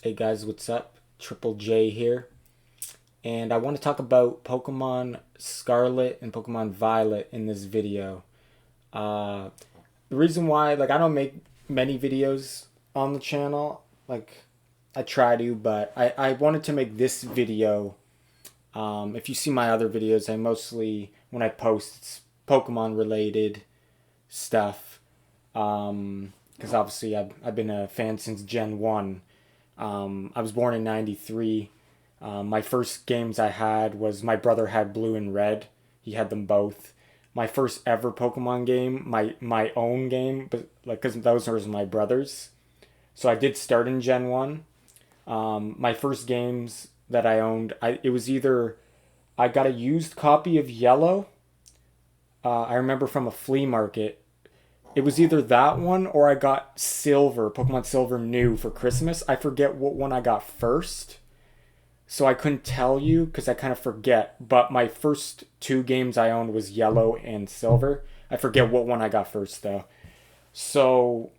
Hey guys, what's up? Triple J here. And I want to talk about Pokemon Scarlet and Pokemon Violet in this video. Uh, the reason why, I don't make many videos on the channel. I try to, but I wanted to make this video. If you see my other videos, I mostly, when I post, it's Pokemon related stuff. Because obviously I've been a fan since Gen 1. I was born in 93. My first games I had was my brother had blue and red. He had them both. My first ever Pokemon game, my own game, but because those were my brothers. So I did start in Gen 1. My first games that I owned, it was either I got a used copy of Yellow. I remember from a flea market. It was either that one or I got Silver, Pokemon Silver new for Christmas. I forget what one I got first. So I couldn't tell you because I kind of forget. But my first two games I owned was Yellow and Silver. I forget what one I got first though. So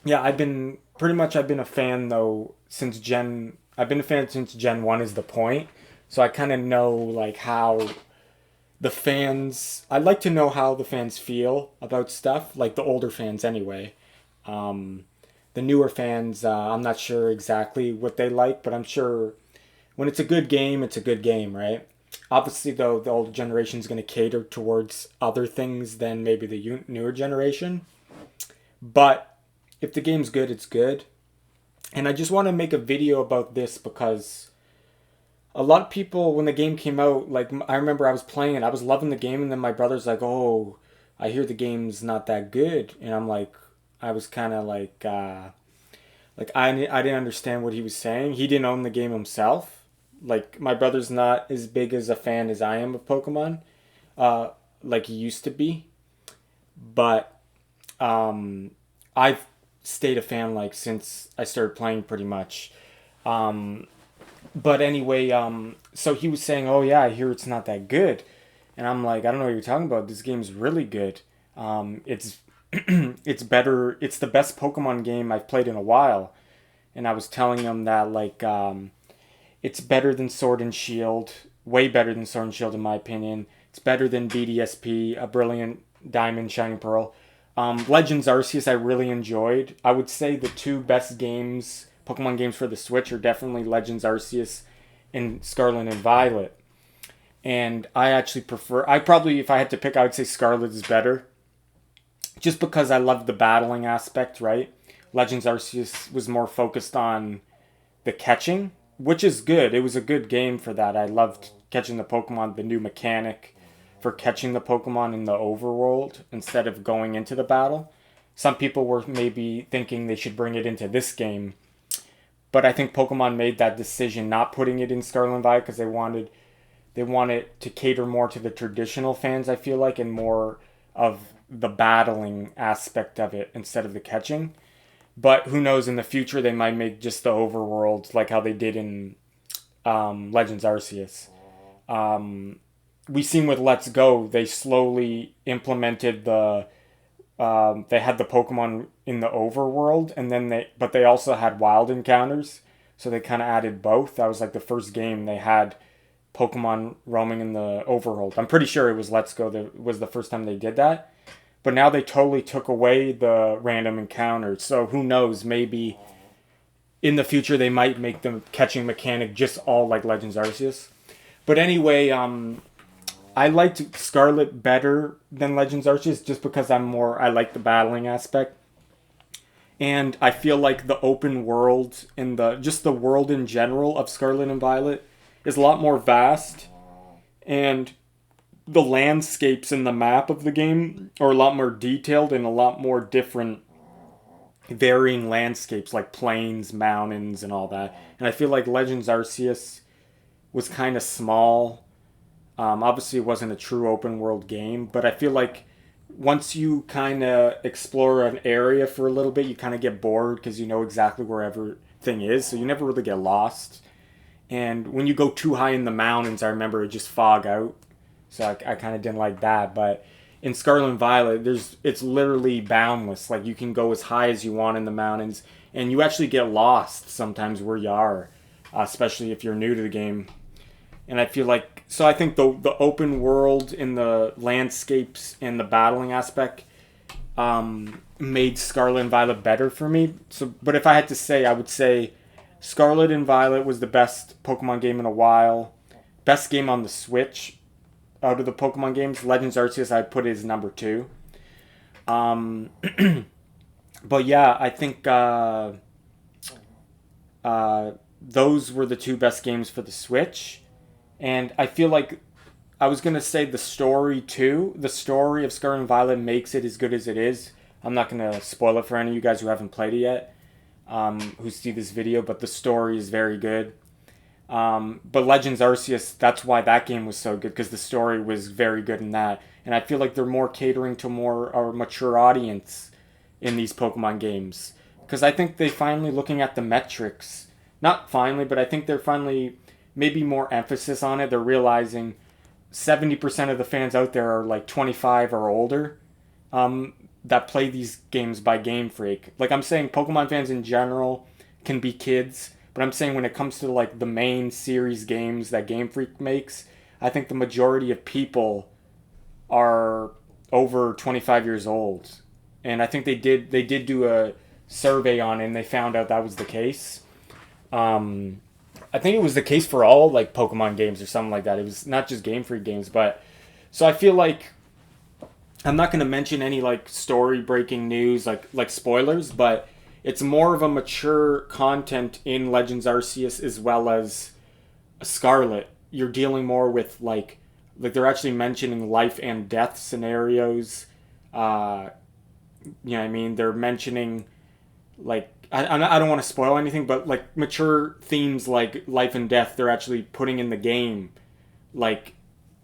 yeah, I've been a fan though since Gen I've been a fan since Gen 1 is the point. So I kind of know how the fans I'd like to know how the fans feel about stuff, like the older fans anyway. Um, the newer fans, I'm not sure exactly what they like, but I'm sure when it's a good game, it's a good game, right? Obviously, though, the older generation is going to cater towards other things than maybe the newer generation. But if the game's good, it's good. And I just want to make a video about this because a lot of people, when the game came out, I remember I was playing it, I was loving the game, and then my brother's like, "Oh, I hear the game's not that good," and I'm like, I was kind of I didn't understand what he was saying. He didn't own the game himself. Like my brother's not as big as a fan as I am of Pokemon, like he used to be. But I've stayed a fan since I started playing pretty much. Um, but anyway, so he was saying, "Oh yeah, I hear it's not that good," and I'm like, "I don't know what you're talking about. This game's really good. It's it's better. It's the best Pokemon game I've played in a while." And I was telling him that it's better than Sword and Shield, way better than Sword and Shield in my opinion. It's better than BDSP, a Brilliant Diamond, Shining Pearl. Legends Arceus I really enjoyed. I would say the two best games, Pokemon games for the Switch, are definitely Legends Arceus and Scarlet and Violet. And I actually prefer. I probably, if I had to pick, I would say Scarlet is better, just because I love the battling aspect. Right, Legends Arceus was more focused on the catching, which is good. It was a good game for that. I loved catching the Pokemon, the new mechanic for catching the Pokemon in the overworld instead of going into the battle. Some people were maybe thinking they should bring it into this game, but I think Pokemon made that decision not putting it in Scarlet and Violet because they wanted to cater more to the traditional fans, I feel like, and more of the battling aspect of it instead of the catching. But who knows? In the future, they might make just the overworld like how they did in Legends Arceus. We seen with Let's Go, they slowly implemented they had the Pokemon in the overworld, and then they also had wild encounters, so they kind of added both. That was like the first game they had Pokemon roaming in the overworld. I'm pretty sure it was Let's Go that was the first time they did that. But now they totally took away the random encounters. So who knows? Maybe in the future they might make the catching mechanic just all like Legends Arceus. But anyway, I liked Scarlet better than Legends Arceus just because I like the battling aspect. And I feel like the open world and the world in general of Scarlet and Violet is a lot more vast, and the landscapes in the map of the game are a lot more detailed and a lot more different varying landscapes like plains, mountains, and all that. And I feel like Legends Arceus was kind of small. Obviously, it wasn't a true open world game, but I feel like once you kind of explore an area for a little bit, you kind of get bored because you know exactly where everything is, so you never really get lost. And when you go too high in the mountains, I remember it just fog out, so I kind of didn't like that. But in Scarlet and Violet, it's literally boundless. Like you can go as high as you want in the mountains, and you actually get lost sometimes where you are, especially if you're new to the game. And I feel like, so I think the open world and the landscapes and the battling aspect made Scarlet and Violet better for me. So, but if I had to say, I would say Scarlet and Violet was the best Pokemon game in a while. Best game on the Switch out of the Pokemon games. Legends Arceus I'd put as number 2. Um, but yeah, I think those were the 2 best games for the Switch. And I feel like I was going to say the story too. The story of Scarlet and Violet makes it as good as it is. I'm not going to spoil it for any of you guys who haven't played it yet, who see this video, but the story is very good. But Legends Arceus, that's why that game was so good, because the story was very good in that. And I feel like they're more catering to more a mature audience in these Pokemon games. Because I think they finally looking at the metrics. Not finally, but I think they're finally maybe more emphasis on it. They're realizing 70% of the fans out there are like 25 or older that play these games by Gamefreak. Like I'm saying, Pokemon fans in general can be kids, but I'm saying when it comes to like the main series games that Gamefreak makes, I think the majority of people are over 25 years old. And I think they did do a survey on it and they found out that was the case. I think it was the case for all like Pokemon games or something like that. It was not just Game Freak games, but so I feel like I'm not going to mention any like story breaking news like spoilers, but it's more of a mature content in Legends Arceus as well as Scarlet. You're dealing more with like they're actually mentioning life and death scenarios. You know what I mean? They're mentioning like I don't want to spoil anything, but like mature themes like life and death, they're actually putting in the game. Like,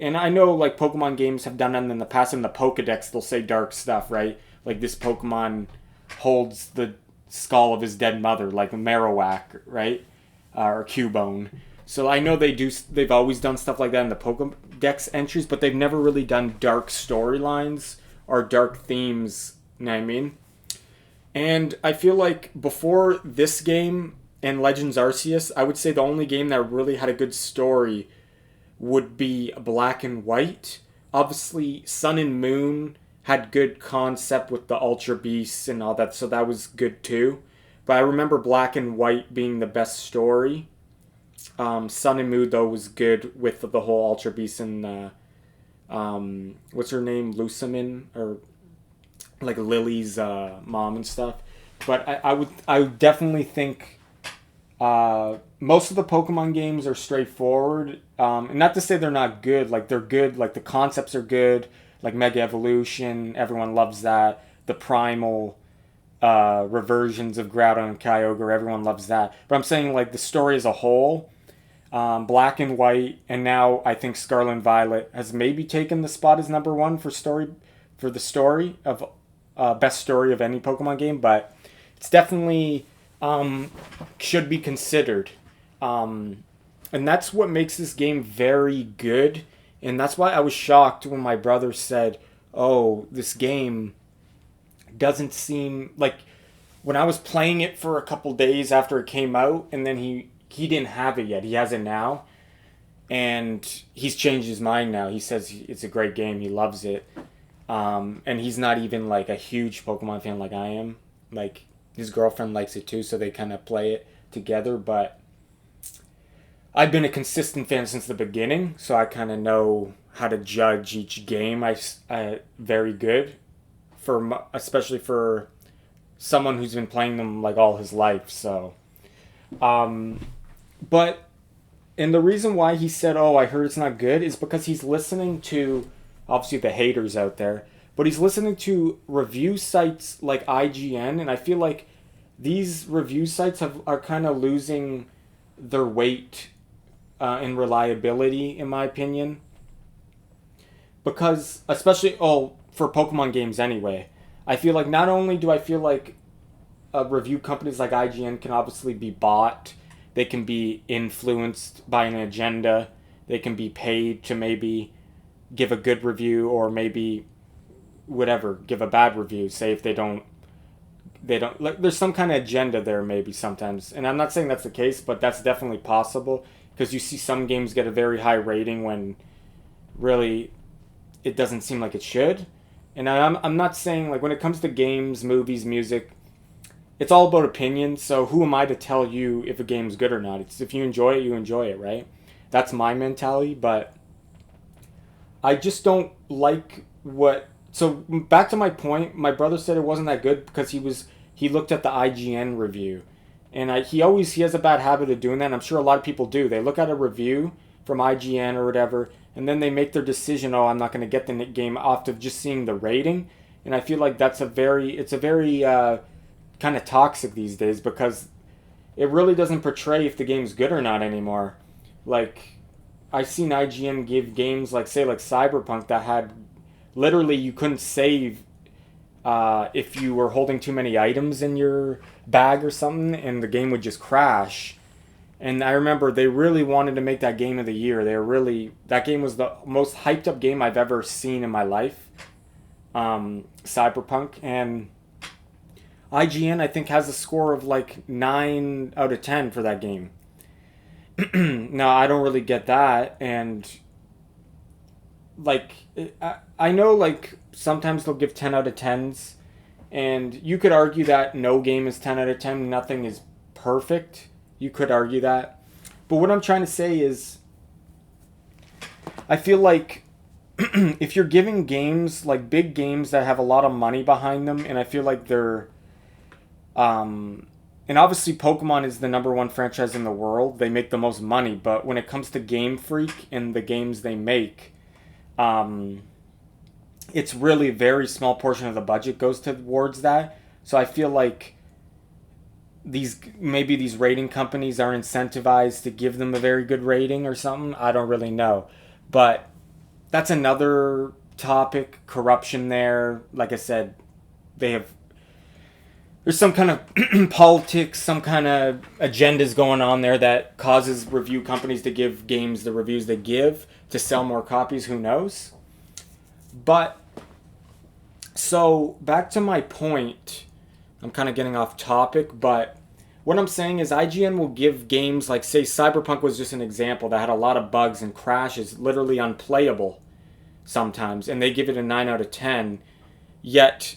and I know like Pokemon games have done that in the past. In the Pokedex, they'll say dark stuff, right? Like this Pokemon holds the skull of his dead mother, like Marowak, right? Or Cubone. So I know they've always done stuff like that in the Pokedex entries, but they've never really done dark storylines or dark themes, you know what I mean? And I feel like before this game and Legends Arceus, I would say the only game that really had a good story would be Black and White. Obviously, Sun and Moon had good concept with the Ultra Beasts and all that, so that was good too. But I remember Black and White being the best story. Sun and Moon, though, was good with the whole Ultra Beasts and, what's her name? Lucimin? Or like Lily's mom and stuff. But I would definitely think most of the Pokemon games are straightforward. And not to say they're not good. Like they're good. Like the concepts are good. Like Mega Evolution, everyone loves that. The Primal reversions of Groudon and Kyogre, everyone loves that. But I'm saying like the story as a whole, Black and White, and now I think Scarlet and Violet has maybe taken the spot as number 1 for the story of best story of any Pokemon game, but it's definitely should be considered. And that's what makes this game very good. And that's why I was shocked when my brother said, oh, this game doesn't seem like when I was playing it for a couple days after it came out, and then he didn't have it yet. He has it now. And he's changed his mind now. He says it's a great game. He loves it. And he's not even like a huge Pokemon fan like I am. Like his girlfriend likes it too, so they kind of play it together. But I've been a consistent fan since the beginning, so I kind of know how to judge each game. I very good especially for someone who's been playing them like all his life. So, but and the reason why he said, "Oh, I heard it's not good," is because he's listening to obviously the haters out there, but he's listening to review sites like IGN, and I feel like these review sites are kind of losing their weight in reliability, in my opinion. Because, especially, for Pokemon games anyway, I feel like not only do I feel like review companies like IGN can obviously be bought, they can be influenced by an agenda, they can be paid to maybe give a good review or maybe whatever, give a bad review, say if they don't they don't like. There's some kind of agenda there, maybe sometimes, and I'm not saying that's the case, but that's definitely possible because you see some games get a very high rating when really it doesn't seem like it should. And I'm not saying like when it comes to games, movies, music, it's all about opinion. So who am I to tell you if a game's good or not? It's if you enjoy it, right? That's my mentality, but I just don't like what. So back to my point, my brother said it wasn't that good because he looked at the IGN review, and he has a bad habit of doing that. And I'm sure a lot of people do. They look at a review from IGN or whatever, and then they make their decision. Oh, I'm not going to get the game off of just seeing the rating. And I feel like it's a very kind of toxic these days because it really doesn't portray if the game's good or not anymore. Like I've seen IGN give games like say like Cyberpunk that had literally you couldn't save if you were holding too many items in your bag or something, and the game would just crash. And I remember they really wanted to make that game of the year. That game was the most hyped up game I've ever seen in my life. Cyberpunk, and IGN I think has a score of like 9 out of 10 for that game. Now I don't really get that, and like I know like sometimes they'll give 10 out of 10s, and you could argue that no game is 10 out of 10, nothing is perfect. You could argue that. But what I'm trying to say is I feel like if you're giving games like big games that have a lot of money behind them, and I feel like they're and obviously Pokemon is the number one franchise in the world. They make the most money, but when it comes to Game Freak and the games they make, it's really a very small portion of the budget goes towards that. So I feel like these rating companies are incentivized to give them a very good rating or something. I don't really know. But that's another topic, corruption there. Like I said, there's some kind of politics, some kind of agendas going on there that causes review companies to give games the reviews they give to sell more copies. Who knows? But so back to my point, I'm kind of getting off topic, but what I'm saying is IGN will give games like, say, Cyberpunk was just an example that had a lot of bugs and crashes, literally unplayable sometimes, and they give it a 9 out of 10. Yet,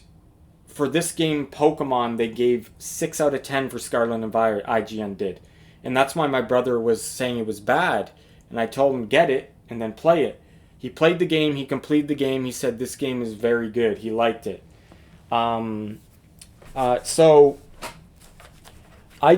for this game, Pokemon, they gave 6 out of 10 for Scarlet and Violet, IGN did. And that's why my brother was saying it was bad. And I told him, get it, and then play it. He played the game, he completed the game, he said this game is very good, he liked it. So I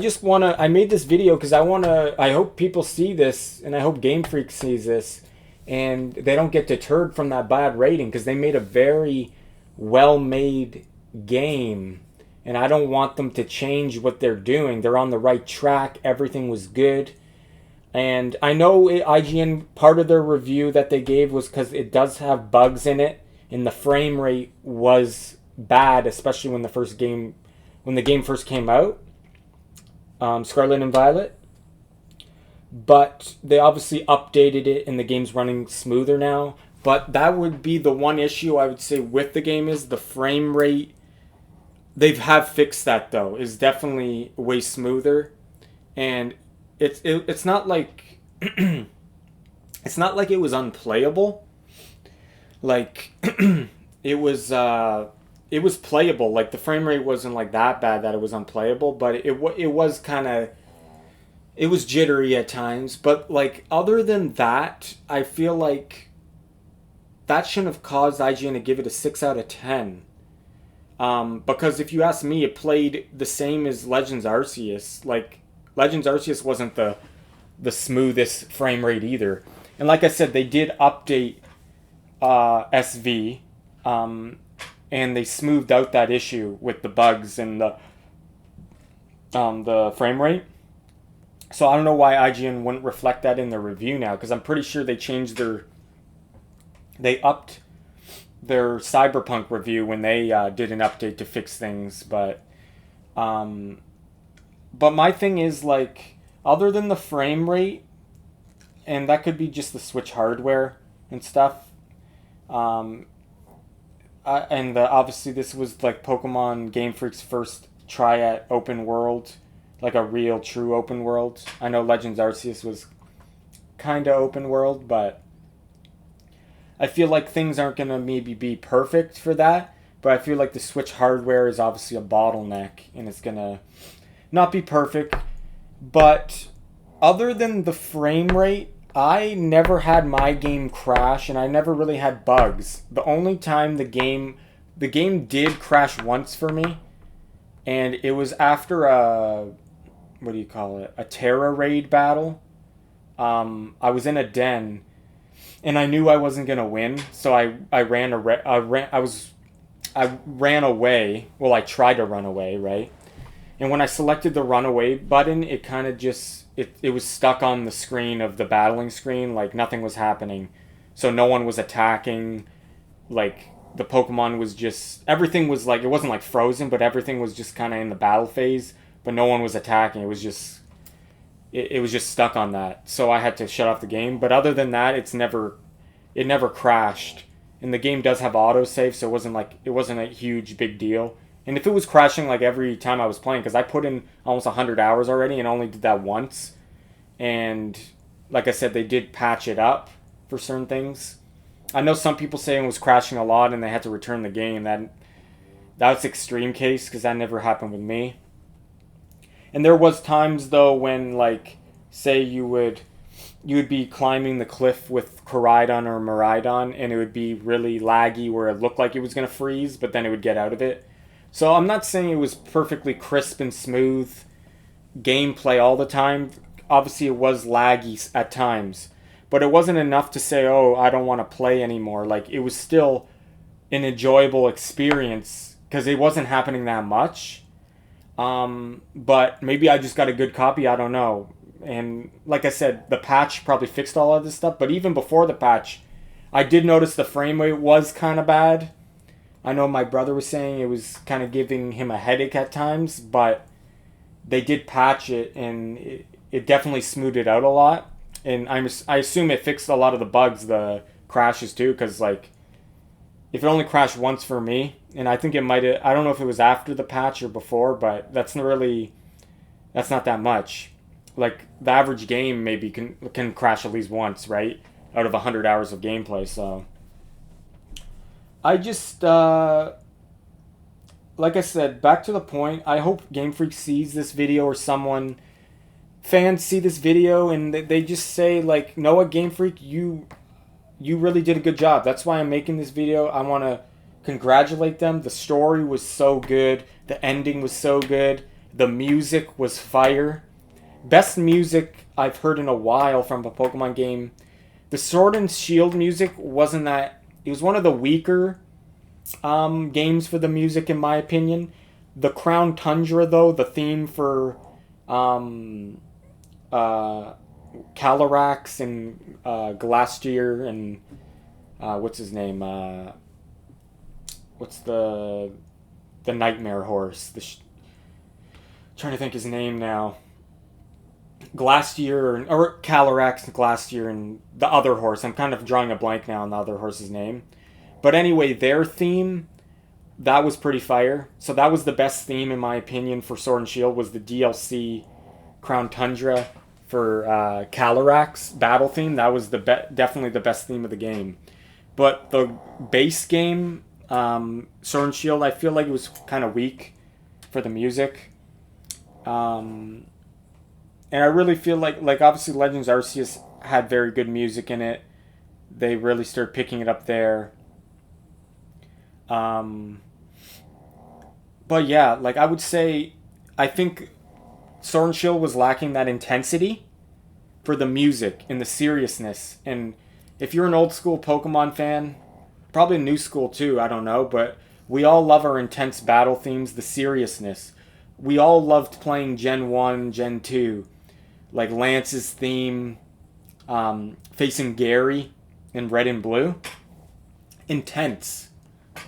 made this video because I hope people see this, and I hope Gamefreak sees this, and they don't get deterred from that bad rating, because they made a very well-made game, and I don't want them to change what they're doing. They're on the right track, everything was good. And I know IGN, part of their review that they gave was because it does have bugs in it, and the frame rate was bad, especially when the game first came out, Scarlet and Violet. But they obviously updated it, and the game's running smoother now. But that would be the one issue I would say with the game is the frame rate. They have fixed that though. It's definitely way smoother, and it's not like it's not like it was unplayable. Like it was playable. Like the frame rate wasn't like that bad that it was unplayable, but it was kind of, it was jittery at times. But like other than that, I feel like that shouldn't have caused IGN to give it a 6 out of 10. Because if you ask me, it played the same as Legends Arceus. Like Legends Arceus wasn't the smoothest frame rate either. And like I said, they did update SV, and they smoothed out that issue with the bugs and the frame rate. So I don't know why IGN wouldn't reflect that in their review now, because I'm pretty sure they upped their Cyberpunk review when they did an update to fix things. But my thing is, like, other than the frame rate, and that could be just the Switch hardware and stuff, obviously this was like Pokemon Game Freak's first try at open world, like a real true open world. I know Legends Arceus was kind of open world, but I feel like things aren't going to maybe be perfect for that. But I feel like the Switch hardware is obviously a bottleneck, and it's going to not be perfect. But other than the frame rate, I never had my game crash, and I never really had bugs. The only time the game did crash once for me, and it was after a, what do you call it, a Terra raid battle. I was in a den, and I knew I wasn't gonna win, so I ran away. Well, I tried to run away, right? And when I selected the run away button, it kind of just it was stuck on the screen of the battling screen, like nothing was happening, so no one was attacking. Like the Pokemon was just, everything was like, it wasn't like frozen, but everything was just kind of in the battle phase, but no one was attacking. It was just it was just stuck on that, so I had to shut off the game. But other than that, it never crashed, and the game does have autosave, so it wasn't a huge big deal. And if it was crashing like every time I was playing, because I put in almost 100 hours already and only did that once, and like I said, they did patch it up for certain things. I know some people saying it was crashing a lot and they had to return the game. That's extreme case, because that never happened with me. And there was times though when, like, say you would be climbing the cliff with Koraidon or Miraidon, and it would be really laggy where it looked like it was going to freeze, but then it would get out of it. So I'm not saying it was perfectly crisp and smooth gameplay all the time. Obviously it was laggy at times, but it wasn't enough to say, oh, I don't want to play anymore. Like, it was still an enjoyable experience because it wasn't happening that much. But maybe I just got a good copy, I don't know. And like I said, the patch probably fixed all of this stuff, but even before the patch, I did notice the frame rate was kind of bad. I know my brother was saying it was kind of giving him a headache at times, but they did patch it, and it definitely smoothed it out a lot. And I assume it fixed a lot of the bugs, the crashes too, because like, if it only crashed once for me, and I think it might have, I don't know if it was after the patch or before, but that's not that much. Like, the average game maybe can crash at least once, right? Out of 100 hours of gameplay, so I just, like I said, back to the point, I hope Gamefreak sees this video, or fans see this video, and they just say, like, Noah, Gamefreak, you really did a good job. That's why I'm making this video. I want to congratulate them. The story was so good. The ending was so good. The music was fire. Best music I've heard in a while from a Pokemon game. The Sword and Shield music wasn't that... It was one of the weaker games for the music, in my opinion. The Crown Tundra, though, the theme for Calyrax and Glastier and what's his name? What's the Nightmare Horse? Trying to think his name now. Glastier or Calyrax and Glastier and the other horse. I'm kind of drawing a blank now on the other horse's name. But anyway, their theme, that was pretty fire. So that was the best theme, in my opinion, for Sword and Shield, was the DLC Crown Tundra for Calyrax battle theme. That was definitely the best theme of the game. But the base game, Sword and Shield, I feel like it was kind of weak for the music. And I really feel like obviously Legends Arceus had very good music in it. They really started picking it up there. But yeah, like, I would say, I think Sword and Shield was lacking that intensity for the music and the seriousness. And if you're an old school Pokemon fan, probably a new school too, I don't know, but we all love our intense battle themes, the seriousness. We all loved playing Gen 1, Gen 2. Like Lance's theme, facing Gary in Red and Blue. Intense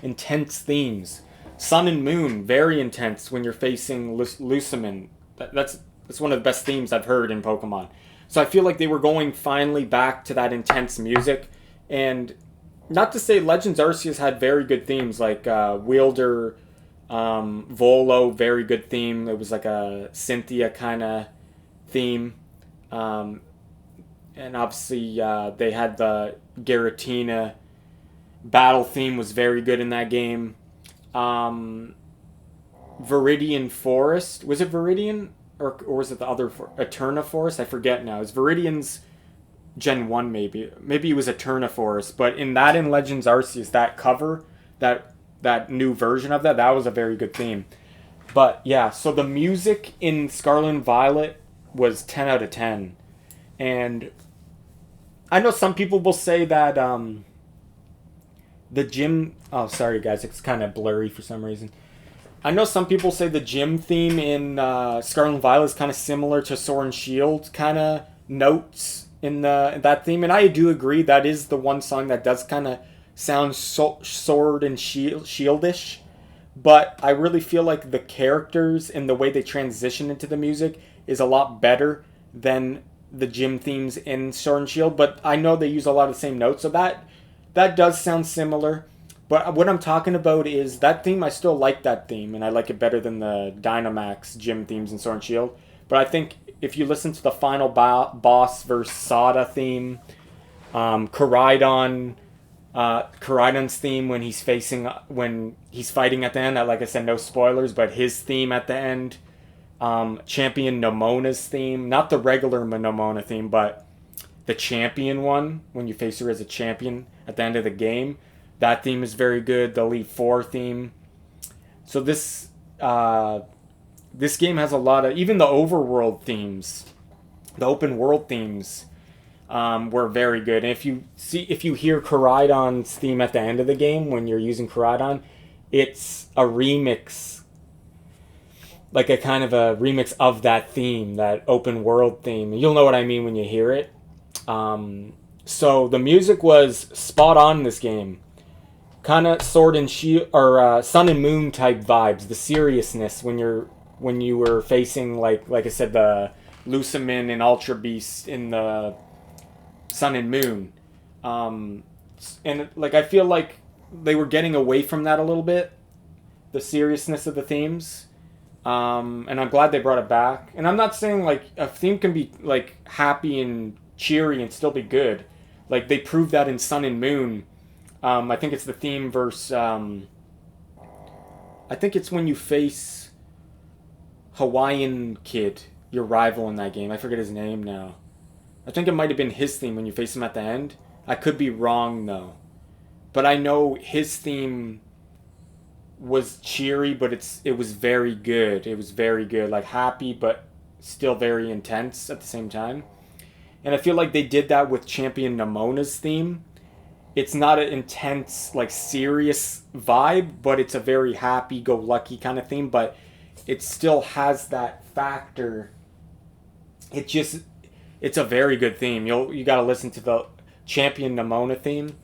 themes. Sun and Moon, very intense when you're facing Lucimin. That's one of the best themes I've heard in Pokemon. So I feel like they were going finally back to that intense music. And not to say Legends Arceus had very good themes, like Wielder, Volo, very good theme. It was like a Cynthia kind of theme. Um, and obviously, they had the Giratina battle theme was very good in that game. Um, Viridian Forest. Was it Viridian? Or was it the other Eterna Forest? I forget now. It's Viridian's Gen 1 maybe. Maybe it was Eterna Forest. But in that in Legends Arceus, that cover, that new version of that was a very good theme. But yeah, so the music in Scarlet and Violet was 10 out of 10. And I know some people will say that the gym... Oh, sorry guys, it's kind of blurry for some reason. I know some people say the gym theme in Scarlet and Violet is kind of similar to Sword and Shield kind of notes in that theme, and I do agree that is the one song that does kind of sound Sword and Shieldish, but I really feel like the characters and the way they transition into the music is a lot better than the gym themes in Sword and Shield, but I know they use a lot of the same notes, so that does sound similar. But what I'm talking about is that theme, I still like that theme, and I like it better than the Dynamax gym themes in Sword and Shield. But I think if you listen to the final boss versus Sada theme, Koraidon's theme when he's fighting at the end, like I said, no spoilers, but his theme at the end, Champion Nomona's theme, not the regular Nomona theme, but the champion one, when you face her as a champion at the end of the game. That theme is very good. The Elite Four theme. So this game has a lot of, even the overworld themes, the open world themes, were very good. And if you hear Koraidon's theme at the end of the game when you're using Koraidon, it's a remix, like a kind of a remix of that theme, that open world theme. You'll know what I mean when you hear it. So the music was spot on in this game. Kind of Sword and Shield or Sun and Moon type vibes. The seriousness when you were facing like I said, the Lucimin and Ultra Beast in the Sun and Moon, and like I feel like they were getting away from that a little bit, the seriousness of the themes, and I'm glad they brought it back. And I'm not saying like a theme can be like happy and cheery and still be good. Like they proved that in Sun and Moon. I think it's the theme versus... I think it's when you face Hawaiian Kid, your rival in that game. I forget his name now. I think it might have been his theme when you face him at the end. I could be wrong, though. But I know his theme was cheery, but it was very good. It was very good. Like, happy, but still very intense at the same time. And I feel like they did that with Champion Nomona's theme. It's not an intense, like, serious vibe, but it's a very happy-go-lucky kind of theme, but it still has that factor. It's a very good theme. You got to listen to the Champion Nomona theme.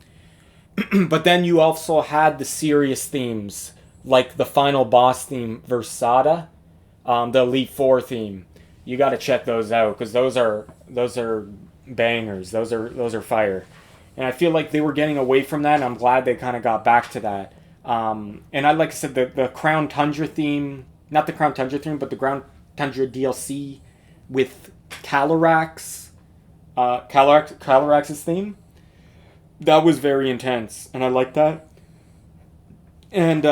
But then you also had the serious themes, like the final boss theme, Versada, the Elite Four theme. You got to check those out, because those are bangers. Those are fire. And I feel like they were getting away from that, and I'm glad they kind of got back to that. And like I said, the Crown Tundra theme, not the Crown Tundra theme, but the Crown Tundra DLC with Calyrax's theme, that was very intense, and I like that. And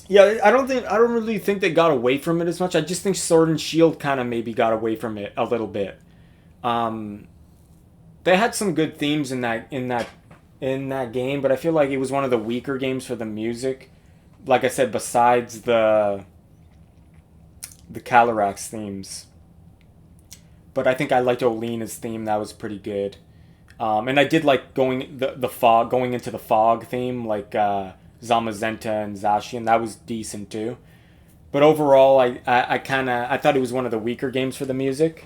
yeah, I don't really think they got away from it as much. I just think Sword and Shield kind of maybe got away from it a little bit. They had some good themes in that game, but I feel like it was one of the weaker games for the music. Like I said, besides the Calyrax themes. But I think I liked Olena's theme. That was pretty good. And I did like going into the fog theme, like Zamazenta and Zacian. That was decent too. But overall, I thought it was one of the weaker games for the music.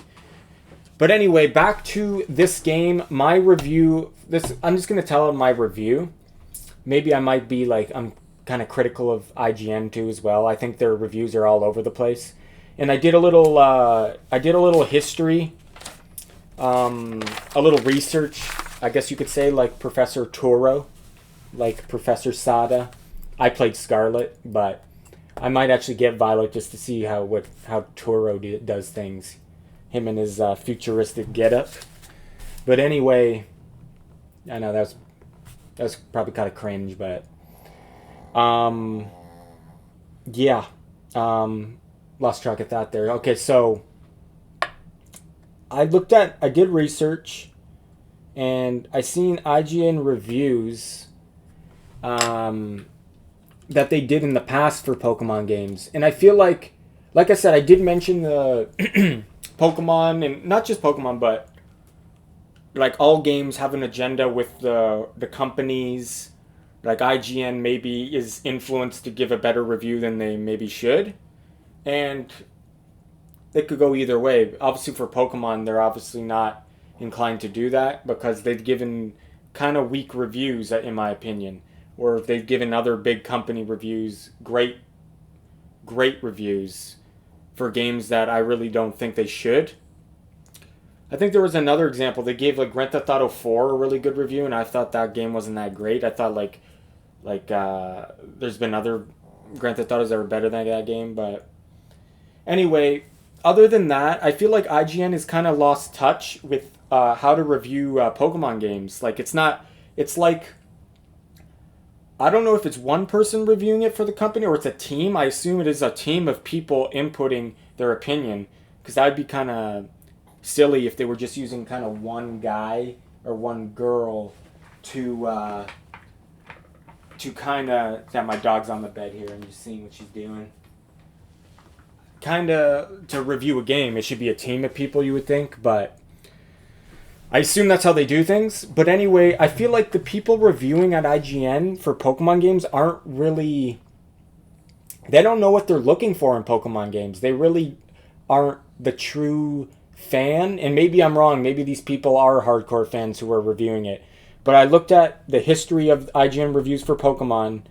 But anyway, back to this game. My review. I'm just gonna tell my review. Maybe I might be like, I'm kind of critical of IGN too as well. I think their reviews are all over the place. And I did a little history, a little research, I guess you could say, like Professor Toro, like Professor Sada. I played Scarlet, but I might actually get Violet just to see how Toro does things. Him and his futuristic getup. But anyway, I know that's probably kind of cringe, but um, yeah, lost track of that there. Okay, so I did research, and I seen IGN reviews, um, that they did in the past for Pokemon games, and I feel like I said, I did mention the Pokemon, and not just Pokemon, but like all games have an agenda with the companies. Like IGN maybe is influenced to give a better review than they maybe should, and it could go either way. Obviously, for Pokemon, they're obviously not inclined to do that because they've given kind of weak reviews, in my opinion. Or if they've given other big company reviews, great reviews for games that I really don't think they should. I think there was another example. They gave like Grand Theft Auto 4 a really good review, and I thought that game wasn't that great. I thought there's been other Grand Theft Autos that were better than that game, but anyway, other than that, I feel like IGN has kind of lost touch with how to review Pokemon games. Like it's not. It's like I don't know if it's one person reviewing it for the company or it's a team. I assume it is a team of people inputting their opinion because that would be kind of silly if they were just using kind of one guy or one girl to kind of. Yeah, my dog's on the bed here. I'm just seeing what she's doing. Kind of to review a game. It should be a team of people, you would think, but I assume that's how they do things. But anyway, I feel like the people reviewing at IGN for Pokemon games aren't really. They don't know what they're looking for in Pokemon games. They really aren't the true fan. And maybe I'm wrong. Maybe these people are hardcore fans who are reviewing it. But I looked at the history of IGN reviews for Pokemon,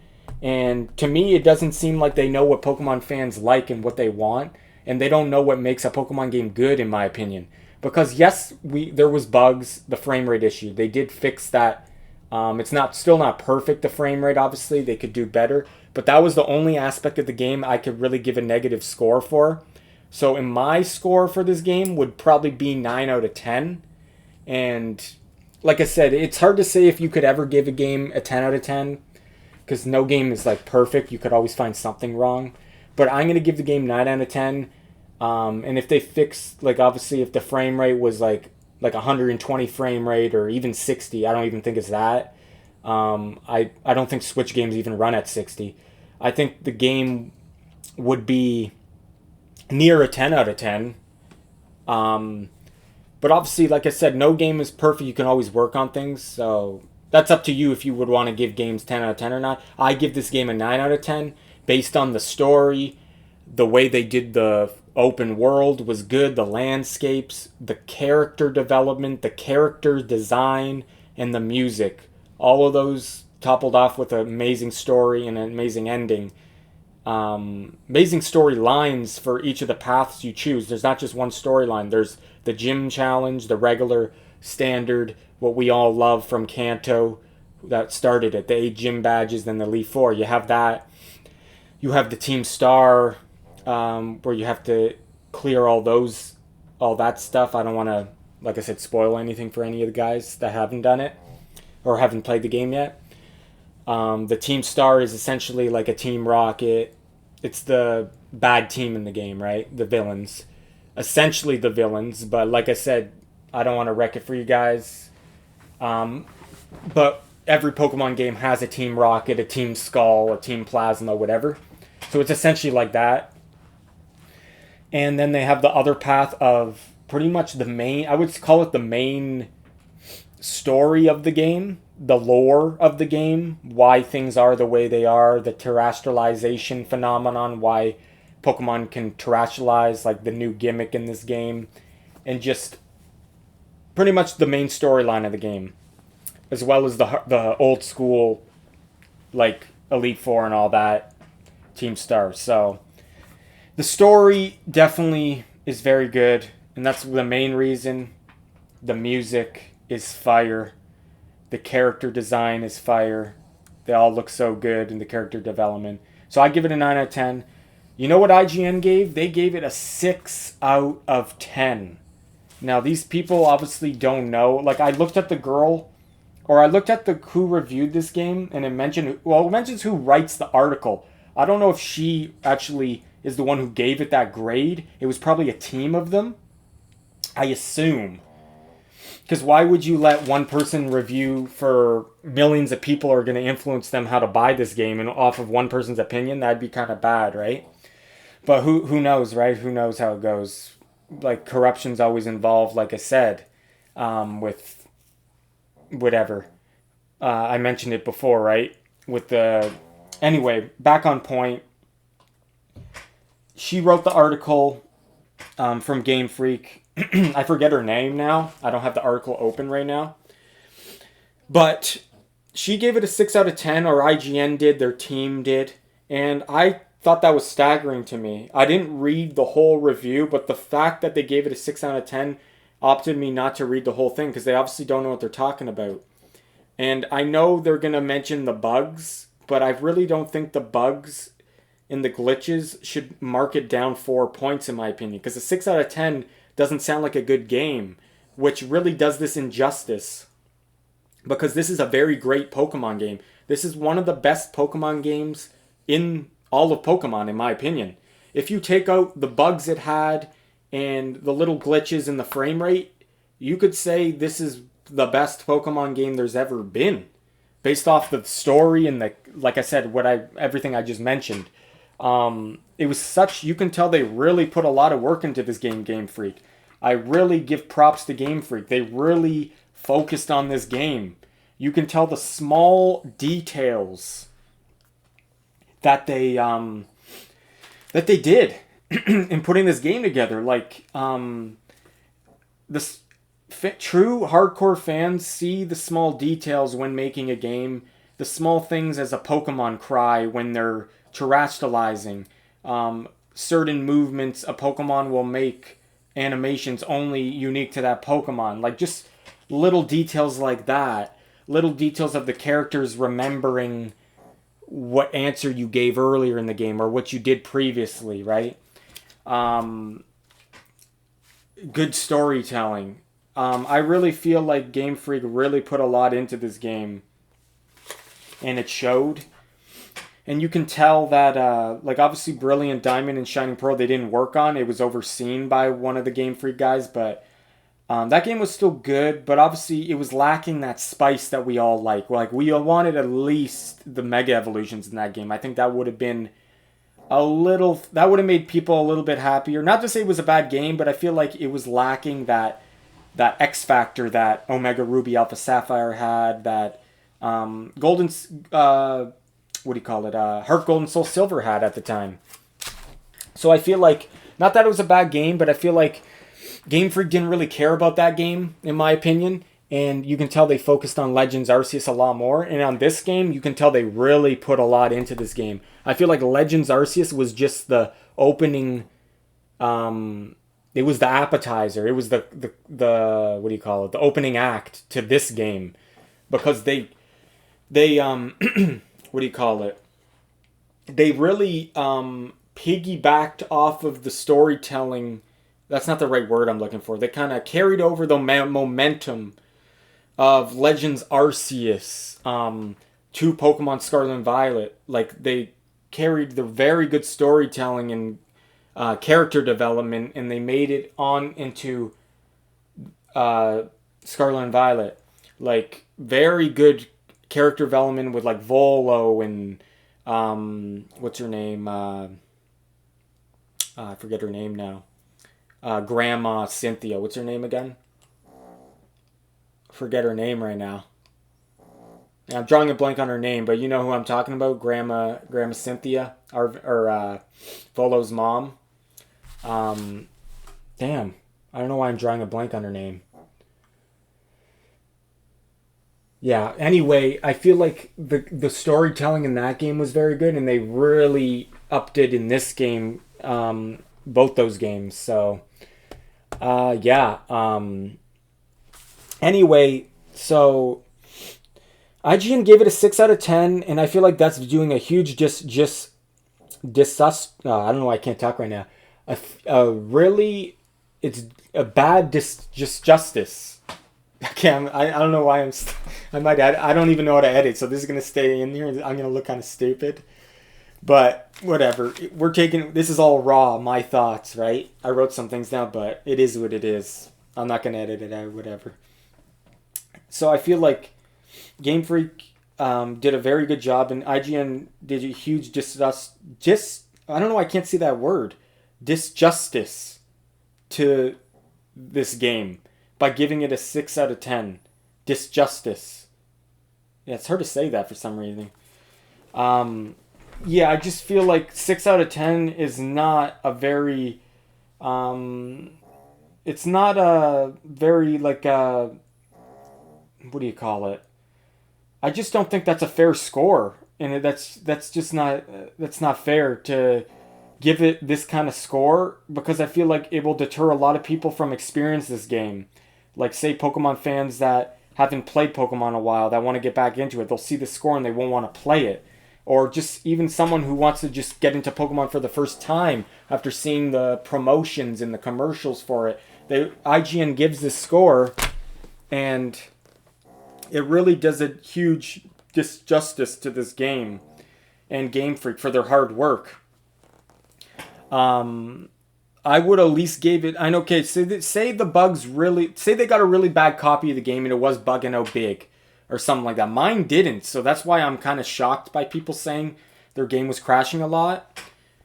and to me, it doesn't seem like they know what Pokemon fans like and what they want, and they don't know what makes a Pokemon game good, in my opinion. Because yes, there was bugs, the frame rate issue. They did fix that. It's still not perfect, the frame rate. Obviously, they could do better, but that was the only aspect of the game I could really give a negative score for. So, in my score for this game would probably be 9 out of 10, and like I said, it's hard to say if you could ever give a game a 10 out of 10 because no game is like perfect. You could always find something wrong. But I'm going to give the game 9 out of 10. And if they fix, like obviously if the frame rate was like 120 frame rate or even 60, I don't even think it's that. I don't think Switch games even run at 60. I think the game would be near a 10 out of 10. But obviously, like I said, no game is perfect. You can always work on things. So that's up to you if you would want to give games 10 out of 10 or not. I give this game a 9 out of 10 based on the story, the way they did the open world was good, the landscapes, the character development, the character design, and the music. All of those toppled off with an amazing story and an amazing ending. Amazing storylines for each of the paths you choose. There's not just one storyline. There's the gym challenge, the regular standard, what we all love from Kanto that started it, the 8 gym badges, then the Elite Four. You have that. You have the Team Star, where you have to clear all that stuff. I don't want to, like I said, spoil anything for any of the guys that haven't done it or haven't played the game yet. The Team Star is essentially like a Team Rocket. It's the bad team in the game, right? The villains. Essentially the villains, but like I said, I don't want to wreck it for you guys. But every Pokemon game has a Team Rocket, a Team Skull, a Team Plasma, whatever. So it's essentially like that. And then they have the other path of pretty much the main, I would call it the main story of the game, the lore of the game, why things are the way they are, the terrestrialization phenomenon, why Pokemon can terrestrialize, like the new gimmick in this game, and just pretty much the main storyline of the game, as well as the old school, like Elite Four and all that, Team Star. So the story definitely is very good, and that's the main reason. The music is fire. The character design is fire. They all look so good in the character development. So I give it a 9 out of 10. You know what IGN gave? They gave it a 6 out of 10. Now, these people obviously don't know. Like, I looked at the girl, or I looked at the who reviewed this game, and it mentions who writes the article. I don't know if she actually is the one who gave it that grade. It was probably a team of them, I assume. Because why would you let one person review for millions of people are going to influence them how to buy this game and off of one person's opinion? That'd be kind of bad, right? But who knows, right? Who knows how it goes? Like, corruption's always involved, like I said, with whatever. I mentioned it before, right? With the... Anyway, back on point. She wrote the article from Gamefreak. I forget her name now. I don't have the article open right now. But she gave it a 6 out of 10, or IGN did, their team did. And I thought that was staggering to me. I didn't read the whole review, but the fact that they gave it a 6 out of 10 opted me not to read the whole thing because they obviously don't know what they're talking about. And I know they're going to mention the bugs, but I really don't think the bugs and the glitches should mark it down 4 points, in my opinion. Because a 6 out of 10 doesn't sound like a good game, which really does this injustice. Because this is a very great Pokemon game. This is one of the best Pokemon games in all of Pokemon, in my opinion. If you take out the bugs it had and the little glitches in the frame rate, you could say this is the best Pokemon game there's ever been. Based off the story and the, like I said, everything I just mentioned. It was such, you can tell they really put a lot of work into this game, Game Freak. I really give props to Game Freak. They really focused on this game. You can tell the small details that they did in putting this game together. Like, true hardcore fans see the small details when making a game. The small things as a Pokemon cry when they're terastallizing. Certain movements a Pokemon will make animations only unique to that Pokemon. Like, just little details like that. Little details of the characters remembering what answer you gave earlier in the game or what you did previously, right? Good storytelling. I really feel like Game Freak really put a lot into this game. And it showed. And you can tell that, like, obviously Brilliant Diamond and Shining Pearl they didn't work on. It was overseen by one of the Game Freak guys, but that game was still good, but obviously it was lacking that spice that we all like. Like, we all wanted at least the Mega Evolutions in that game. I think that would have been that would have made people a little bit happier. Not to say it was a bad game, but I feel like it was lacking that X factor that Omega Ruby Alpha Sapphire had, that Golden, what do you call it? Heart Gold and Soul Silver had at the time. So I feel like, not that it was a bad game, but I feel like Game Freak didn't really care about that game, in my opinion. And you can tell they focused on Legends Arceus a lot more. And on this game, you can tell they really put a lot into this game. I feel like Legends Arceus was just the opening. It was the appetizer. It was the what do you call it? The opening act to this game, because they what do you call it? They really piggybacked off of the storytelling. That's not the right word I'm looking for. They kind of carried over the momentum of Legends Arceus to Pokemon Scarlet and Violet. Like, they carried the very good storytelling and character development, and they made it on into Scarlet and Violet. Like, very good character development with, like, Volo and what's her name? I forget her name now. Grandma Cynthia. What's her name again? Forget her name right now. I'm drawing a blank on her name, but you know who I'm talking about. Grandma Cynthia, or Volo's mom. Damn, I don't know why I'm drawing a blank on her name. Yeah. Anyway, I feel like the storytelling in that game was very good, and they really upped it in this game. Both those games. So, yeah. Anyway, so IGN gave it a 6 out of 10, and I feel like that's doing a huge I don't know why I can't talk right now. Really, it's a bad justice. I don't know why I don't even know how to edit, so this is gonna stay in here. I'm gonna look kind of stupid, but whatever. This is all raw, my thoughts, right? I wrote some things down, but it is what it is. I'm not gonna edit it out, whatever. So I feel like Game Freak did a very good job, and IGN did a huge I don't know, I can't see that word. Disjustice to this game by giving it a 6 out of 10. Disjustice. Yeah, it's hard to say that for some reason. Yeah, I just feel like 6 out of 10 is not a very... it's not a very, like, what do you call it? I just don't think that's a fair score. And that's just not fair to give it this kind of score, because I feel like it will deter a lot of people from experiencing this game. Like, say, Pokemon fans that haven't played Pokemon in a while that want to get back into it, they'll see the score and they won't want to play it. Or just even someone who wants to just get into Pokemon for the first time after seeing the promotions and the commercials for it. IGN gives this score, and it really does a huge disjustice to this game and Game Freak for their hard work. I would at least gave it. I know. Okay, say the bugs really. Say they got a really bad copy of the game and it was bugging out big, or something like that. Mine didn't, so that's why I'm kind of shocked by people saying their game was crashing a lot.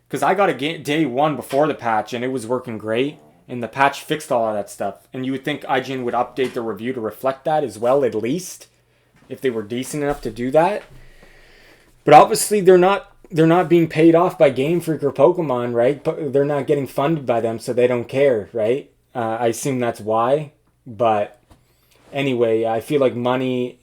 Because I got a game day one before the patch and it was working great, and the patch fixed all of that stuff. And you would think IGN would update the review to reflect that as well, at least, if they were decent enough to do that. But obviously they're not being paid off by Game Freak or Pokemon, right? They're not getting funded by them, so they don't care, right? I assume that's why. But anyway, I feel like money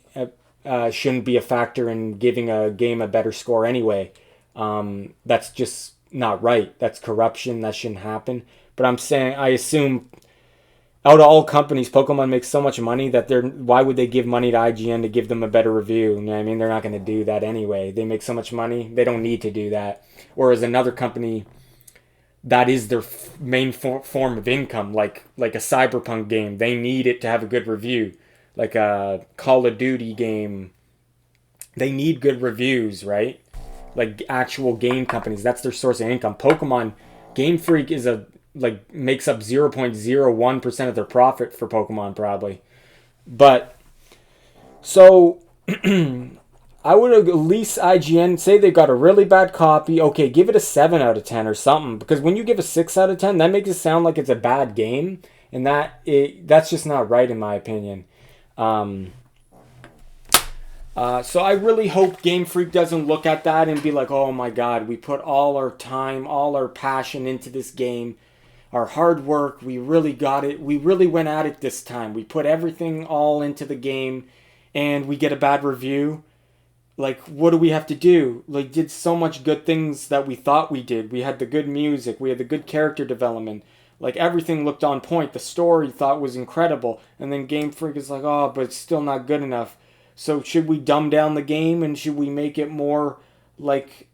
shouldn't be a factor in giving a game a better score anyway. That's just not right. That's corruption. That shouldn't happen. But I assume out of all companies, Pokemon makes so much money that why would they give money to IGN to give them a better review? You know what I mean? They're not going to do that anyway. They make so much money, they don't need to do that. Whereas another company, that is their main form of income, like a Cyberpunk game. They need it to have a good review. Like a Call of Duty game, they need good reviews, right? Like actual game companies, that's their source of income. Pokemon, Game Freak makes up 0.01% of their profit for Pokemon, probably. But so I would at least IGN say they got a really bad copy. Okay, give it a 7 out of 10 or something, because when you give a 6 out of 10, that makes it sound like it's a bad game, and that's just not right in my opinion. So I really hope Game Freak doesn't look at that and be like, oh my god, we put all our time, all our passion into this game, our hard work, we really got it, we really went at it this time, we put everything all into the game, and we get a bad review. Like, what do we have to do? Like, did so much good things that we thought we did. We had the good music, we had the good character development, like everything looked on point, the story thought was incredible, and then Game Freak is like, oh, but it's still not good enough. So should we dumb down the game, and should we make it more like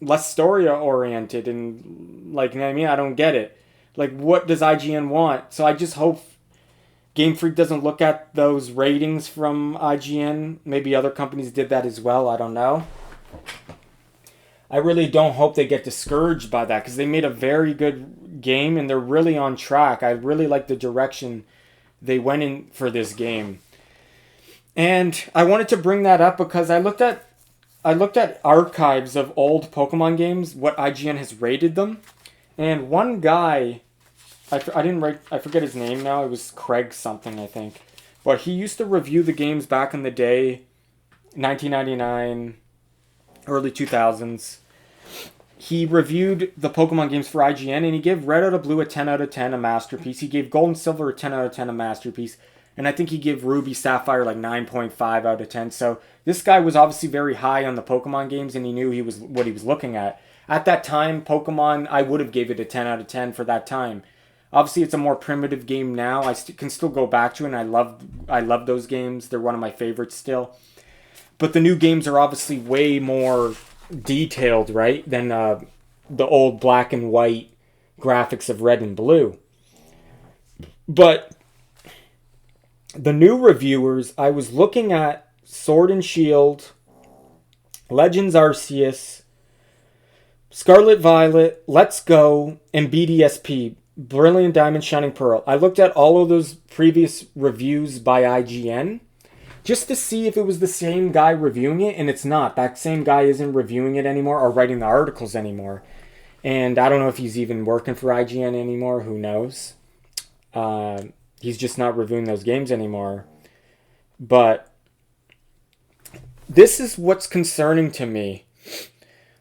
less story oriented, and like, you know what I mean? I don't get it. Like, what does IGN want? So I just hope Game Freak doesn't look at those ratings from IGN. Maybe other companies did that as well. I don't know. I really don't hope they get discouraged by that, because they made a very good game and they're really on track. I really like the direction they went in for this game. And I wanted to bring that up because I looked at archives of old Pokemon games, what IGN has rated them. And one guy, I forget his name now, it was Craig something, I think. But he used to review the games back in the day, 1999, early 2000s. He reviewed the Pokemon games for IGN, and he gave Red out of Blue a 10 out of 10, a masterpiece. He gave Gold and Silver a 10 out of 10, a masterpiece. And I think he gave Ruby Sapphire like 9.5 out of 10. So this guy was obviously very high on the Pokemon games, and he knew what he was looking at. At that time, Pokemon, I would have gave it a 10 out of 10 for that time. Obviously, it's a more primitive game now. I can still go back to it, and I love those games. They're one of my favorites still. But the new games are obviously way more detailed, right, than the old black and white graphics of red and blue. But the new reviewers, I was looking at Sword and Shield, Legends Arceus, Scarlet Violet, Let's Go, and BDSP, Brilliant Diamond Shining Pearl. I looked at all of those previous reviews by IGN just to see if it was the same guy reviewing it, and it's not. That same guy isn't reviewing it anymore or writing the articles anymore. And I don't know if he's even working for IGN anymore. Who knows? He's just not reviewing those games anymore. But this is what's concerning to me.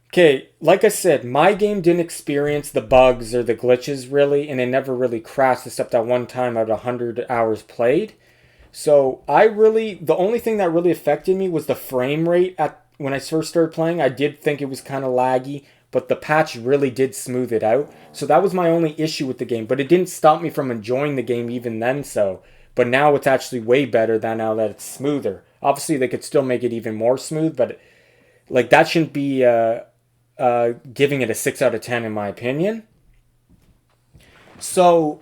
Okay, like I said, my game didn't experience the bugs or the glitches really, and it never really crashed except that one time out of 100 hours played. So the only thing that really affected me was the frame rate when I first started playing. I did think it was kind of laggy, but the patch really did smooth it out. So that was my only issue with the game, but it didn't stop me from enjoying the game even then so. But now it's actually way better now that it's smoother. Obviously, they could still make it even more smooth, but like that shouldn't be giving it a 6 out of 10 in my opinion. So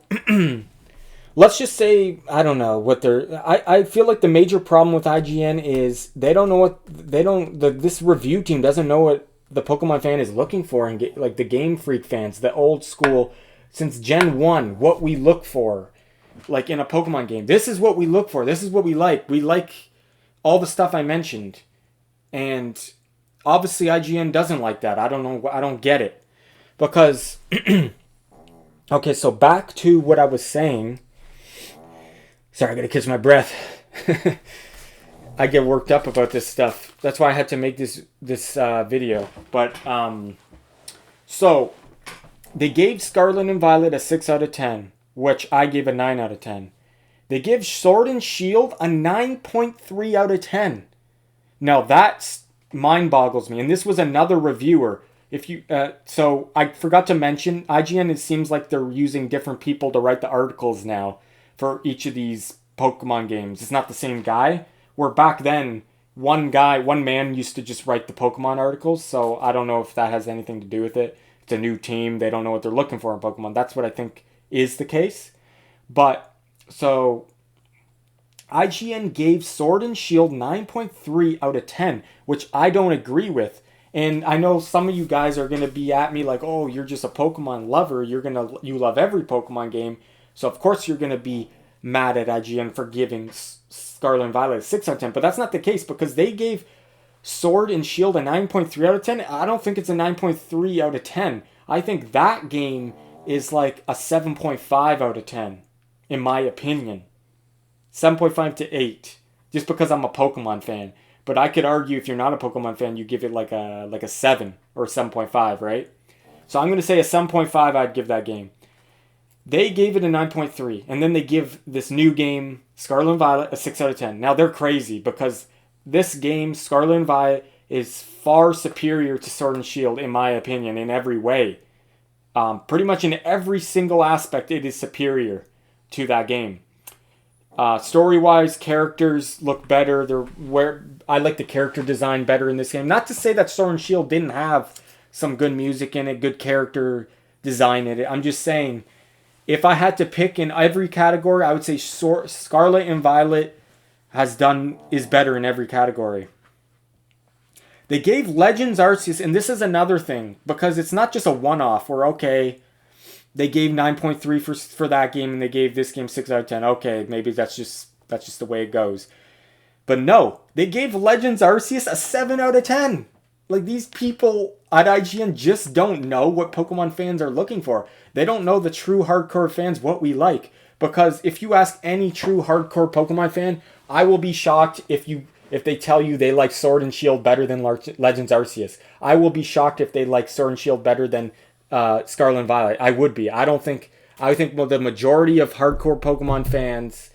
let's just say, I don't know what I feel like the major problem with IGN is this review team doesn't know what the Pokemon fan is looking for, and like the Gamefreak fans, the old school, since Gen 1, what we look for, like in a Pokemon game. This is what we look for. This is what we like. We like all the stuff I mentioned. And obviously IGN doesn't like that. I don't know. I don't get it. Because, okay, so back to what I was saying. Sorry, I gotta catch my breath. I get worked up about this stuff. That's why I had to make this video. But, so, they gave Scarlet and Violet a 6 out of 10, which I gave a 9 out of 10. They give Sword and Shield a 9.3 out of 10. Now, that's mind boggles me. And this was another reviewer. So, I forgot to mention, IGN, it seems like they're using different people to write the articles now for each of these Pokemon games. It's not the same guy. Where back then, one man used to just write the Pokemon articles, so I don't know if that has anything to do with it. It's a new team. They don't know what they're looking for in Pokemon. That's what I think is the case. But, so, IGN gave Sword and Shield 9.3 out of 10, which I don't agree with. And I know some of you guys are going to be at me like, oh, you're just a Pokemon lover. You love every Pokemon game. So, of course, you're going to be mad at IGN for giving Scarlet and Violet a 6 out of 10. But that's not the case because they gave Sword and Shield a 9.3 out of 10. I don't think it's a 9.3 out of 10. I think that game is like a 7.5 out of 10, in my opinion. 7.5 to 8, just because I'm a Pokemon fan. But I could argue if you're not a Pokemon fan, you give it like a 7 or 7.5, right? So I'm going to say a 7.5 I'd give that game. They gave it a 9.3, and then they give this new game, Scarlet and Violet, a 6 out of 10. Now, they're crazy, because this game, Scarlet and Violet, is far superior to Sword and Shield, in my opinion, in every way. Pretty much in every single aspect, it is superior to that game. Story-wise, characters look better. I like the character design better in this game. Not to say that Sword and Shield didn't have some good music in it, good character design in it. I'm just saying, if I had to pick in every category, I would say Scarlet and Violet is better in every category. They gave Legends Arceus, and this is another thing, because it's not just a one-off where, okay, they gave 9.3 for that game, and they gave this game 6 out of 10. Okay, maybe that's just the way it goes. But no, they gave Legends Arceus a 7 out of 10. Like, these people at IGN just don't know what Pokemon fans are looking for. They don't know the true hardcore fans what we like. Because if you ask any true hardcore Pokemon fan, I will be shocked if they tell you they like Sword and Shield better than Legends Arceus. I will be shocked if they like Sword and Shield better than Scarlet and Violet. I would be. I think the majority of hardcore Pokemon fans,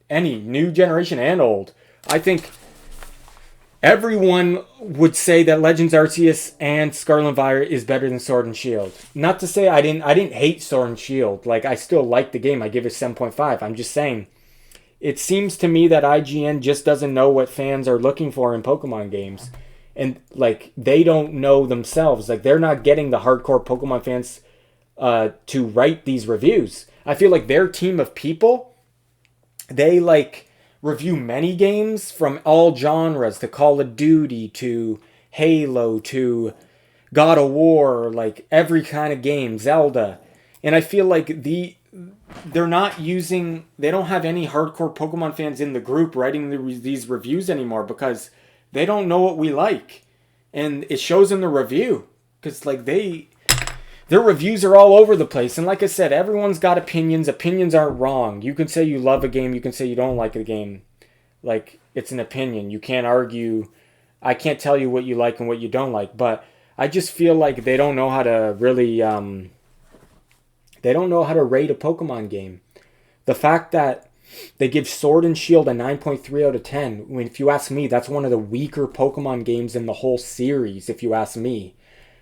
any new generation and old, I think Everyone would say that Legends Arceus and Scarlet and Violet is better than Sword and Shield. Not to say I didn't hate Sword and Shield. Like, I still like the game. I give it 7.5. I'm just saying, it seems to me that IGN just doesn't know what fans are looking for in Pokemon games. And, like, they don't know themselves. Like, they're not getting the hardcore Pokemon fans to write these reviews. I feel like their team of people, they, like, review many games from all genres, to Call of Duty, to Halo, to God of War, like, every kind of game, Zelda. And I feel like they don't have any hardcore Pokemon fans in the group writing these reviews anymore, because they don't know what we like, and it shows in the review. Because, like, their reviews are all over the place, and like I said, everyone's got opinions. Opinions aren't wrong. You can say you love a game, you can say you don't like a game. Like, it's an opinion. You can't argue. I can't tell you what you like and what you don't like, but I just feel like they don't know how to really they don't know how to rate a Pokemon game. The fact that they give Sword and Shield a 9.3 out of 10, when, if you ask me, that's one of the weaker Pokemon games in the whole series, if you ask me.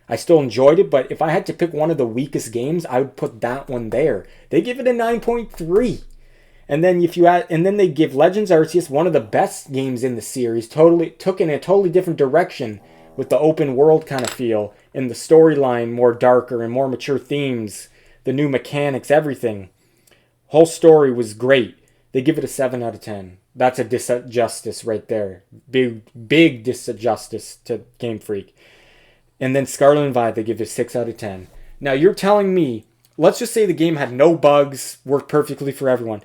I still enjoyed it, but if I had to pick one of the weakest games, I would put that one there. They give it a 9.3. And then they give Legends Arceus, one of the best games in the series, took in a totally different direction with the open world kind of feel, and the storyline more darker and more mature themes, the new mechanics, everything. Whole story was great. They give it a 7 out of 10. That's a disjustice right there. Big disjustice to Gamefreak. And then Scarlet and Violet, they give it a 6 out of 10. Now, you're telling me, let's just say the game had no bugs, worked perfectly for everyone.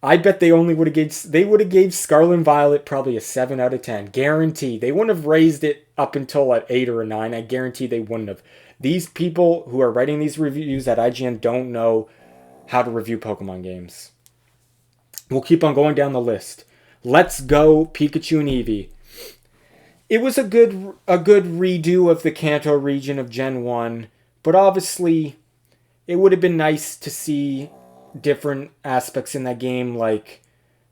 I bet they would have gave Scarlet and Violet probably a 7 out of 10. Guarantee. They wouldn't have raised it up until at 8 or a 9. I guarantee they wouldn't have. These people who are writing these reviews at IGN don't know how to review Pokemon games. We'll keep on going down the list. Let's Go Pikachu and Eevee. It was a good redo of the Kanto region of Gen 1, but obviously it would have been nice to see different aspects in that game, like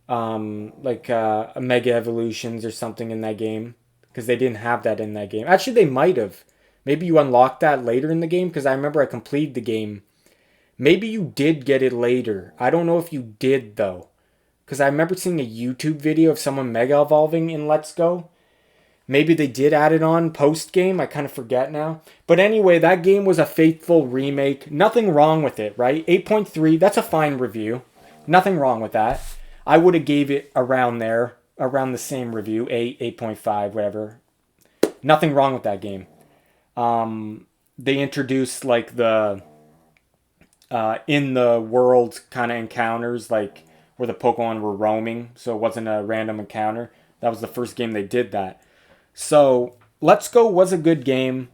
Mega Evolutions or something in that game, because they didn't have that in that game. Actually, they might have. Maybe you unlocked that later in the game, because I remember I completed the game. Maybe you did get it later. I don't know if you did, though, because I remember seeing a YouTube video of someone Mega Evolving in Let's Go. Maybe they did add it on post-game. I kind of forget now. But anyway, that game was a faithful remake. Nothing wrong with it, right? 8.3, that's a fine review. Nothing wrong with that. I would have gave it around there, around the same review, 8, 8.5, whatever. Nothing wrong with that game. They introduced, like, the in the world kind of encounters, like where the Pokemon were roaming, so it wasn't a random encounter. That was the first game they did that. So Let's Go was a good game,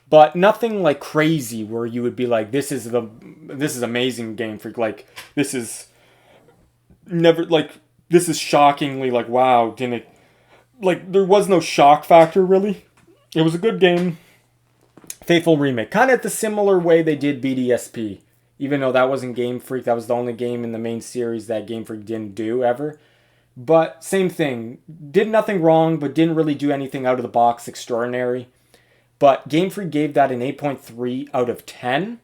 but nothing like crazy where you would be like, this is amazing, Gamefreak. Like, this is shockingly, like, wow, didn't it? Like, there was no shock factor, really. It was a good game. Faithful remake. Kind of the similar way they did BDSP. Even though that wasn't Gamefreak, that was the only game in the main series that Gamefreak didn't do ever. But same thing. Did nothing wrong, but didn't really do anything out of the box extraordinary. But Gamefreak gave that an 8.3 out of 10.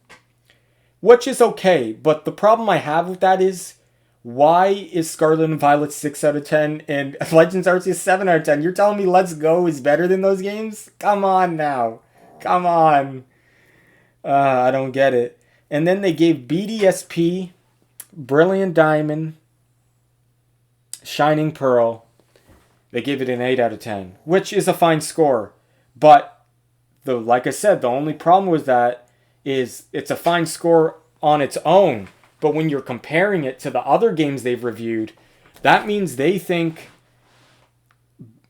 Which is okay. But the problem I have with that is, why is Scarlet and Violet 6 out of 10 and Legends Arceus 7 out of 10? You're telling me Let's Go is better than those games? Come on now. Come on. I don't get it. And then they gave BDSP, Brilliant Diamond, Shining Pearl. They gave it an 8 out of 10, which is a fine score. But, like I said, the only problem with that is it's a fine score on its own. But when you're comparing it to the other games they've reviewed, that means they think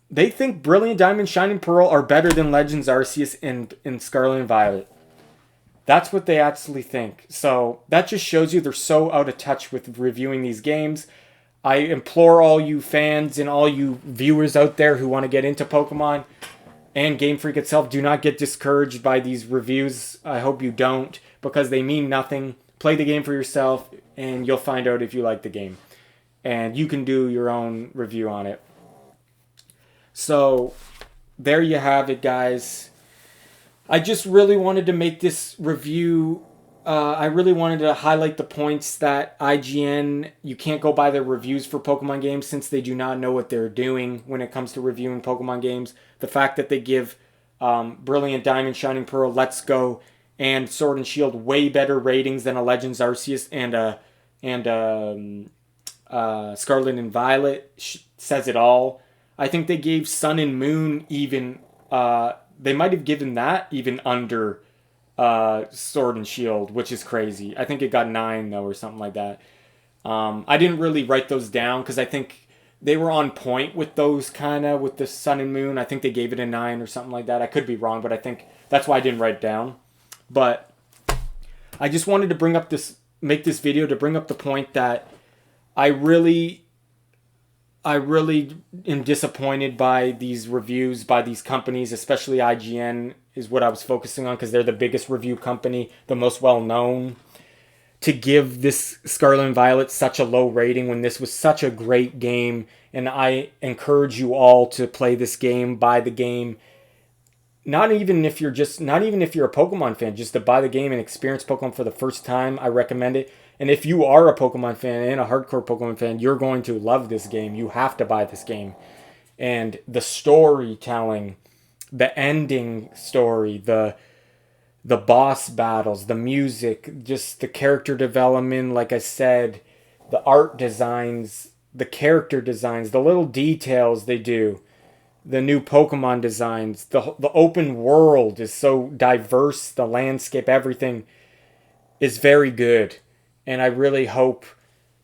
Brilliant Diamond, Shining Pearl are better than Legends Arceus and Scarlet and Violet. That's what they actually think. So that just shows you they're so out of touch with reviewing these games. I implore all you fans and all you viewers out there who want to get into Pokemon and Gamefreak itself, do not get discouraged by these reviews. I hope you don't, because they mean nothing. Play the game for yourself, and you'll find out if you like the game. And you can do your own review on it. So there you have it, guys. I just really wanted to make this review. I really wanted to highlight the points that IGN, you can't go by their reviews for Pokemon games since they do not know what they're doing when it comes to reviewing Pokemon games. The fact that they give Brilliant Diamond, Shining Pearl, Let's Go, and Sword and Shield way better ratings than a Legends Arceus and Scarlet and Violet says it all. I think they gave Sun and Moon even. They might have given that even under Sword and Shield, which is crazy. I think it got 9 though, or something like that. I didn't really write those down because I think they were on point with those kind of with the Sun and Moon. I think they gave it a 9 or something like that. I could be wrong, but I think that's why I didn't write it down. But I just wanted to make this video to bring up the point that I really am disappointed by these reviews by these companies, especially IGN is what I was focusing on because they're the biggest review company, the most well known, to give this Scarlet and Violet such a low rating when this was such a great game. And I encourage you all to play this game, buy the game. Not even if you're a Pokemon fan, just to buy the game and experience Pokemon for the first time, I recommend it. And if you are a Pokemon fan and a hardcore Pokemon fan, you're going to love this game. You have to buy this game. And the storytelling, the ending story, the boss battles, the music, just the character development, like I said, the art designs, the character designs, the little details they do, the new Pokemon designs, the open world is so diverse, the landscape, everything is very good. And I really hope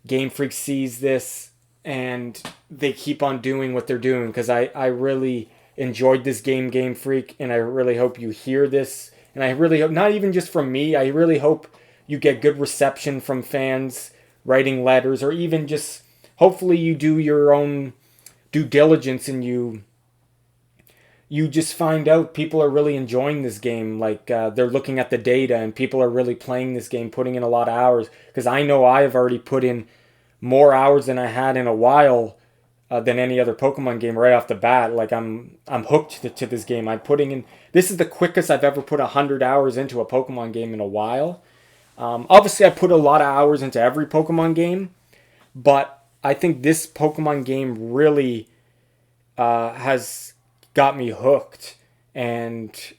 Gamefreak sees this and they keep on doing what they're doing because I really enjoyed this game, Gamefreak, and I really hope you hear this. And I really hope, not even just from me, I really hope you get good reception from fans writing letters, or even just hopefully you do your own due diligence and you just find out people are really enjoying this game. Like they're looking at the data and people are really playing this game, putting in a lot of hours. Because I know I have already put in more hours than I had in a while than any other Pokemon game right off the bat. Like I'm hooked to this game. I'm putting in. This is the quickest I've ever put 100 hours into a Pokemon game in a while. Obviously, I put a lot of hours into every Pokemon game, but I think this Pokemon game really has got me hooked, and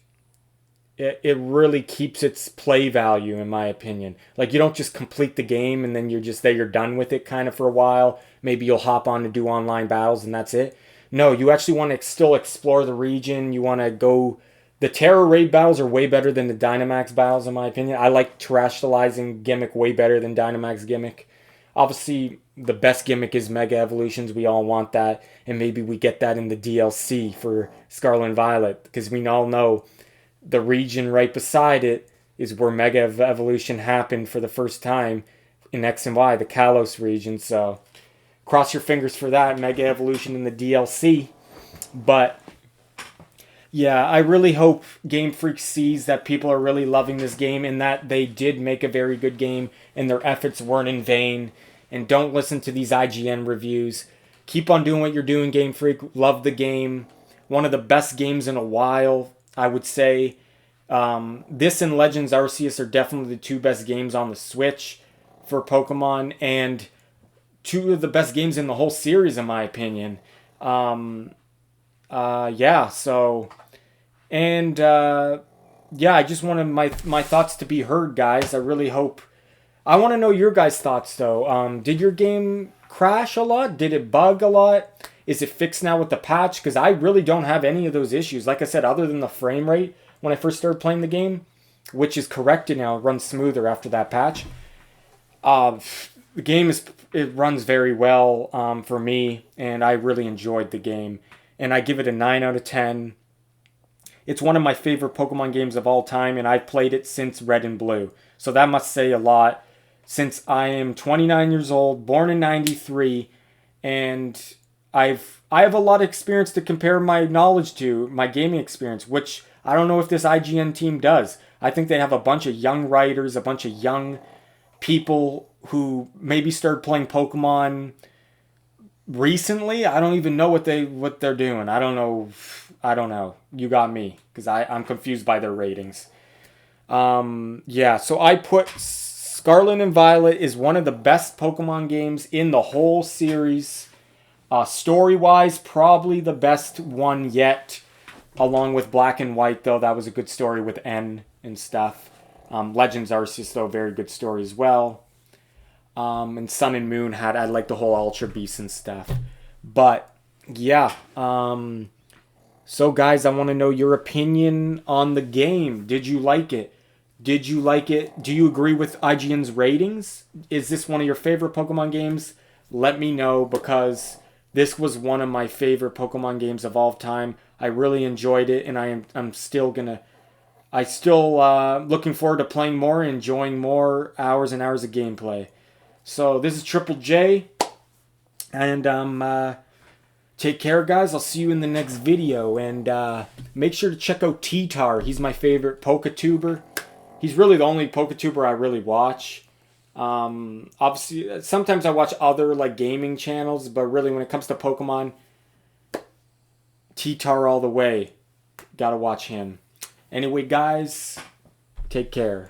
it really keeps its play value, in my opinion. Like, you don't just complete the game and then you're done with it kind of for a while. Maybe you'll hop on to do online battles and that's it. No, you actually want to still explore the region. You want to go. The Terra Raid battles are way better than the Dynamax battles, in my opinion. I like terrestrializing gimmick way better than Dynamax gimmick. Obviously, the best gimmick is Mega Evolutions. We all want that. And maybe we get that in the DLC for Scarlet and Violet. Because we all know the region right beside it is where Mega Evolution happened for the first time in X and Y, the Kalos region. So cross your fingers for that, Mega Evolution in the DLC. But yeah, I really hope Gamefreak sees that people are really loving this game and that they did make a very good game and their efforts weren't in vain. And don't listen to these IGN reviews. Keep on doing what you're doing, Gamefreak. Love the game. One of the best games in a while, I would say. This and Legends Arceus are definitely the two best games on the Switch for Pokemon, and two of the best games in the whole series, in my opinion. Yeah, so... And, yeah, I just wanted my thoughts to be heard, guys. I really hope... I want to know your guys' thoughts, though. Did your game crash a lot? Did it bug a lot? Is it fixed now with the patch? Because I really don't have any of those issues. Like I said, other than the frame rate when I first started playing the game, which is corrected now. It runs smoother after that patch. The game it runs very well for me, and I really enjoyed the game. And I give it a 9 out of 10. It's one of my favorite Pokemon games of all time, and I've played it since Red and Blue. So that must say a lot. Since I am 29 years old, born in 93, and I have a lot of experience to compare my knowledge to, my gaming experience, which I don't know if this IGN team does. I think they have a bunch of young writers, a bunch of young people who maybe started playing Pokemon recently, I don't even know what they're doing. I don't know. I don't know. You got me because I'm confused by their ratings. Yeah, so I put Scarlet and Violet is one of the best Pokemon games in the whole series. Story wise, probably the best one yet, along with Black and White, though. That was a good story with N and stuff. Legends Arceus, though, very good story as well. And Sun and Moon I like the whole Ultra Beast and stuff. But yeah, so guys, I want to know your opinion on the game. Did you like it? Did you like it? Do you agree with IGN's ratings? Is this one of your favorite Pokemon games? Let me know, because this was one of my favorite Pokemon games of all time. I really enjoyed it, and I'm still gonna looking forward to playing more, enjoying more hours and hours of gameplay. So this is Triple J, and take care, guys. I'll see you in the next video, and make sure to check out T-Tar. He's my favorite PokeTuber. He's really the only PokeTuber I really watch. Obviously, sometimes I watch other like gaming channels, but really when it comes to Pokemon, T-Tar all the way. Gotta watch him. Anyway, guys, take care.